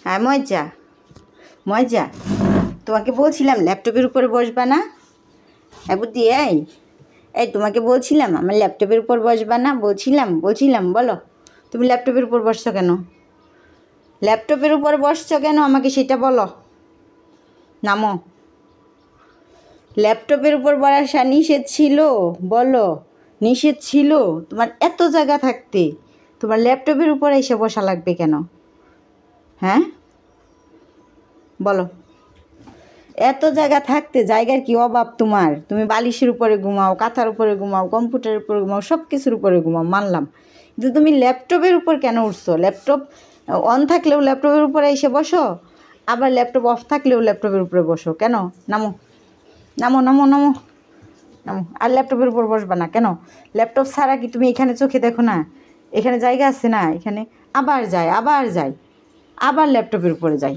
হ্যাঁ মজা মজা, তোমাকে বলছিলাম ল্যাপটপের উপরে বসবা না। হ্যাঁ বুদ্ধি, এই এই তোমাকে বলছিলাম আমার ল্যাপটপের উপর বসবা না, বলছিলাম বলো তুমি ল্যাপটপের উপর বসছো কেন? ল্যাপটপের উপর বসছো কেন আমাকে সেটা বলো। নামো। ল্যাপটপের উপর বসা নিষেধ ছিল, বলো নিষেধ ছিল? তোমার এত জায়গা থাকতে তোমার ল্যাপটপের উপরে এসে বসা লাগবে কেন? হ্যাঁ বলো, এত জায়গা থাকতে জায়গার কি অভাব তোমার? তুমি বালিশের উপরে ঘুমাও, কাঁথার উপরে ঘুমাও, কম্পিউটারের উপরে ঘুমাও, সব কিছুর উপরে ঘুমাও, মানলাম, কিন্তু তুমি ল্যাপটপের উপর কেন উঠছো? ল্যাপটপ অন থাকলেও ল্যাপটপের উপরে এসে বসো, আবার ল্যাপটপ অফ থাকলেও ল্যাপটপের উপরে বসো কেন? নামো নামো নামো নামো নামো। আর ল্যাপটপের উপর বসবা না কেন? ল্যাপটপ ছাড়া কি তুমি এখানে চোখে দেখো না? এখানে জায়গা আছে না? এখানে আবার যাই আবার ল্যাপটপের উপরে যাই।